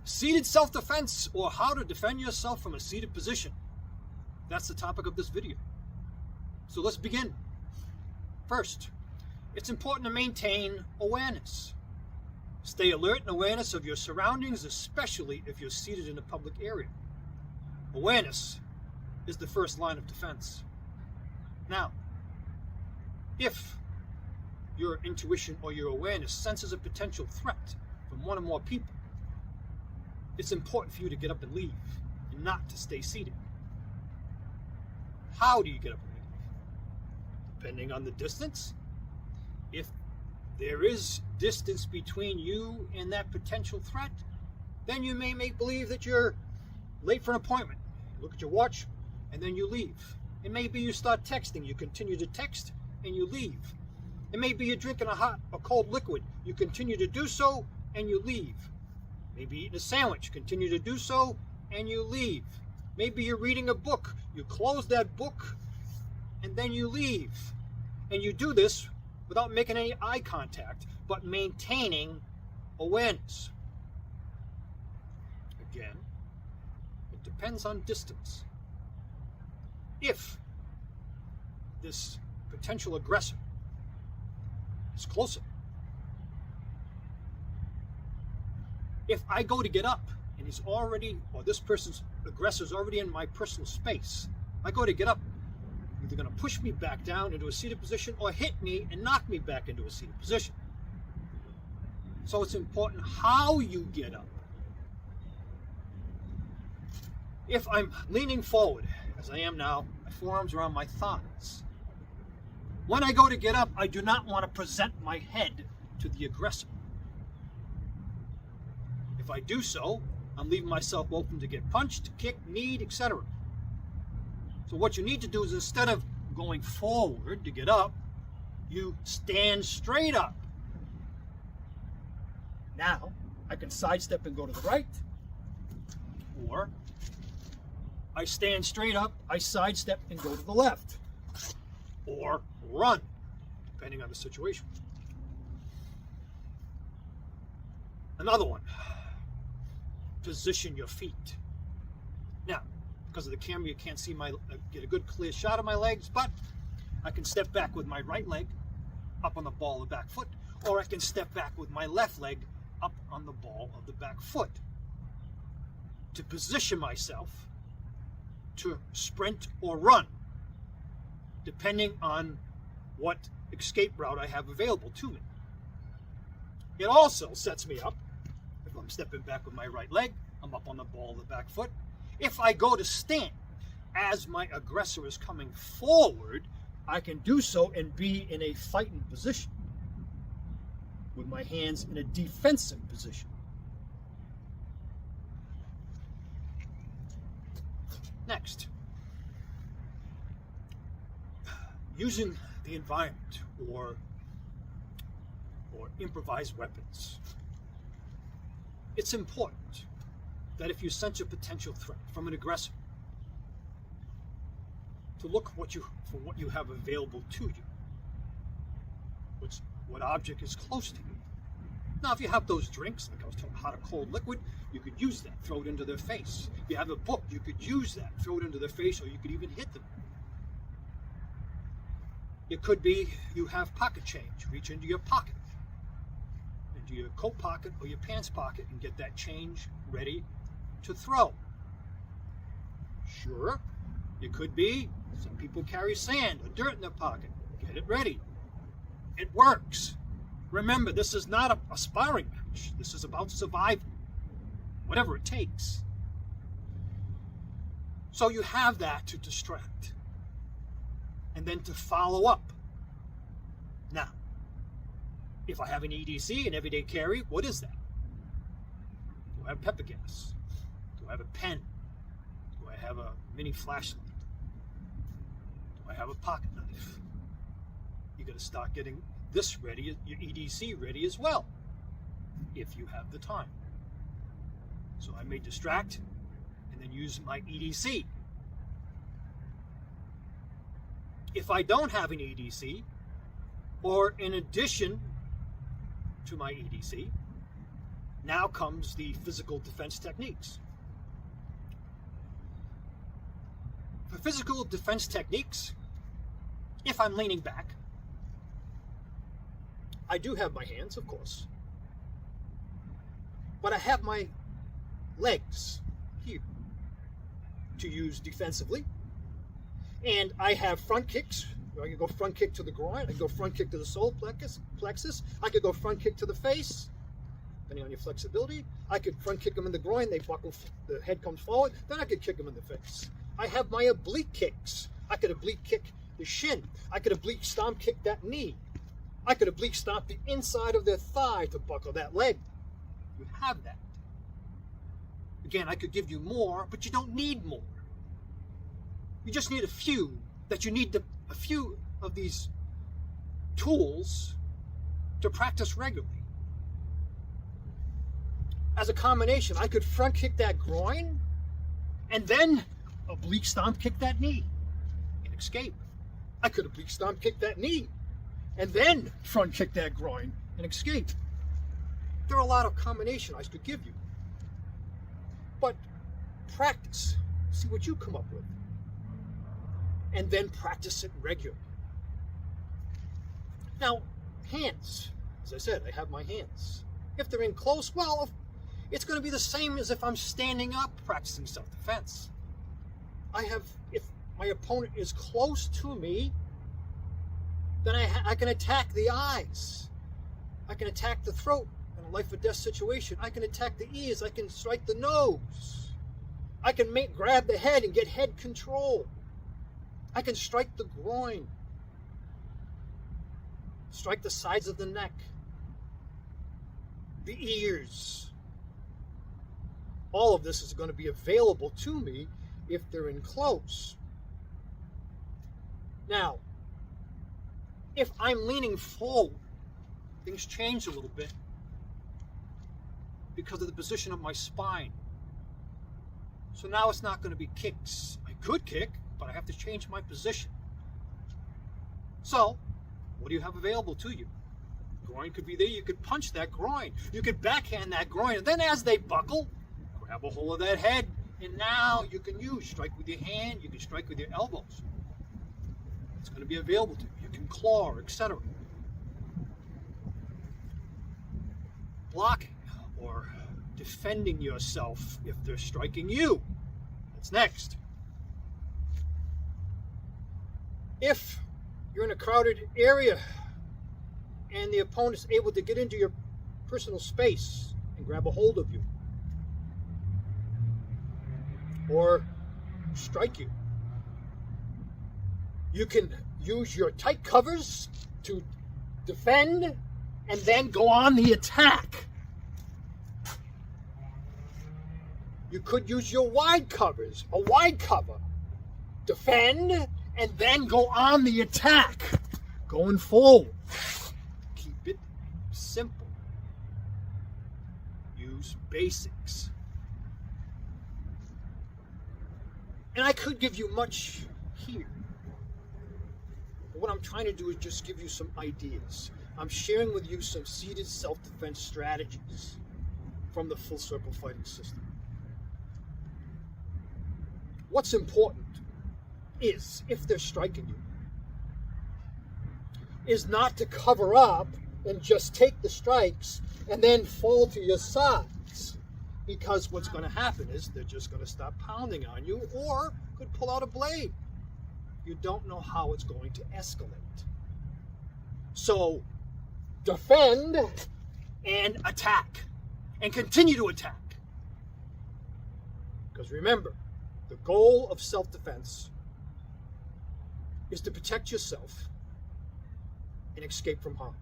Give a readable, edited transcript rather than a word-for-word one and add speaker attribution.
Speaker 1: Seated self-defense, or how to defend yourself from a seated position. That's the topic of this video. So let's begin. First, it's important to maintain awareness. Stay alert and awareness of your surroundings, especially if you're seated in a public area. Awareness is the first line of defense. Now, if your intuition or your awareness senses a potential threat from one or more people, it's important for you to get up and leave and not to stay seated. How do you get up and leave? Depending on the distance. If there is distance between you and that potential threat, then you may make believe that you're late for an appointment. You look at your watch and then you leave. And maybe you start texting. You continue to text and you leave. And maybe you're drinking a hot or cold liquid. You continue to do so and you leave. Maybe eating a sandwich, continue to do so, and you leave. Maybe you're reading a book, you close that book, and then you leave. And you do this without making any eye contact, but maintaining awareness. Again, it depends on distance. If this potential aggressor is closer, if I go to get up and he's already, or this person's aggressor is already in my personal space, I go to get up, either going to push me back down into a seated position or hit me and knock me back into a seated position. So it's important how you get up. If I'm leaning forward, as I am now, my forearms are on my thighs. When I go to get up, I do not want to present my head to the aggressor. If I do so, I'm leaving myself open to get punched, kicked, kneed, etc. So what you need to do is, instead of going forward to get up, you stand straight up. Now, I can sidestep and go to the right, or I stand straight up, I sidestep and go to the left, or run, depending on the situation. Another one. Position your feet. Now, because of the camera, you can't see get a good clear shot of my legs, but I can step back with my right leg up on the ball of the back foot, or I can step back with my left leg up on the ball of the back foot to position myself to sprint or run, depending on what escape route I have available to me. It also sets me up. I'm stepping back with my right leg, I'm up on the ball of the back foot. If I go to stand as my aggressor is coming forward, I can do so and be in a fighting position with my hands in a defensive position. Next, using the environment or improvised weapons. It's important that if you sense a potential threat from an aggressor, to look for what you have available to you. What object is close to you. Now, if you have those drinks, like I was talking, hot or cold liquid, you could use that, throw it into their face. If you have a book, you could use that, throw it into their face, or you could even hit them. It could be you have pocket change. Reach into your pocket, into your coat pocket or your pants pocket, and get that change ready to throw. Sure, it could be some people carry sand or dirt in their pocket. Get it ready. It works. Remember, this is not a sparring match. This is about survival, whatever it takes. So you have that to distract and then to follow up. Now, if I have an EDC, an everyday carry, what is that? Do I have pepper gas? Do I have a pen? Do I have a mini flashlight? Do I have a pocket knife? You got to start getting this ready, your EDC ready as well, if you have the time. So I may distract and then use my EDC. If I don't have an EDC, or in addition to my EDC, Now comes the physical defense techniques. For physical defense techniques, if I'm leaning back, I do have my hands, of course, but I have my legs here to use defensively, and I have front kicks. I can go front kick to the groin, I can go front kick to the solar plexus, I could go front kick to the face, depending on your flexibility. I could front kick them in the groin, they buckle, the head comes forward, then I could kick them in the face. I have my oblique kicks. I could oblique kick the shin. I could oblique stomp kick that knee. I could oblique stomp the inside of their thigh to buckle that leg. You have that. Again, I could give you more, but you don't need more. You just need a few, that you need a few of these tools to practice regularly. As a combination, I could front kick that groin and then oblique stomp kick that knee and escape. I could oblique stomp kick that knee and then front kick that groin and escape. There are a lot of combinations I could give you. But practice, see what you come up with, and then practice it regularly. Now, hands, as I said, I have my hands. If they're in close, well, it's going to be the same as if I'm standing up practicing self-defense. If my opponent is close to me, then I can attack the eyes. I can attack the throat in a life or death situation. I can attack the ears. I can strike the nose. I can grab the head and get head control. I can strike the groin. Strike the sides of the neck. The ears. All of this is going to be available to me if they're in close. Now, if I'm leaning forward, things change a little bit because of the position of my spine. So now it's not going to be kicks. I could kick, but I have to change my position. So, what do you have available to you? Groin could be there. You could punch that groin. You could backhand that groin. And then as they buckle, grab a hold of that head. And now you can strike with your hand. You can strike with your elbows. It's going to be available to you. You can claw, etc. Blocking or defending yourself if they're striking you. That's next. If you're in a crowded area and the opponent is able to get into your personal space and grab a hold of you or strike you, you can use your tight covers to defend and then go on the attack. You could use your wide covers, a wide cover, defend, and then go on the attack, going forward. Keep it simple. Use basics. And I could give you much here. But what I'm trying to do is just give you some ideas. I'm sharing with you some seated self-defense strategies from the Full Circle Fighting System. What's important is, if they're striking you, is not to cover up and just take the strikes and then fall to your sides. Because what's going to happen is they're just going to stop pounding on you or could pull out a blade. You don't know how it's going to escalate. So defend and attack and continue to attack. Because remember, the goal of self-defense is to protect yourself and escape from harm.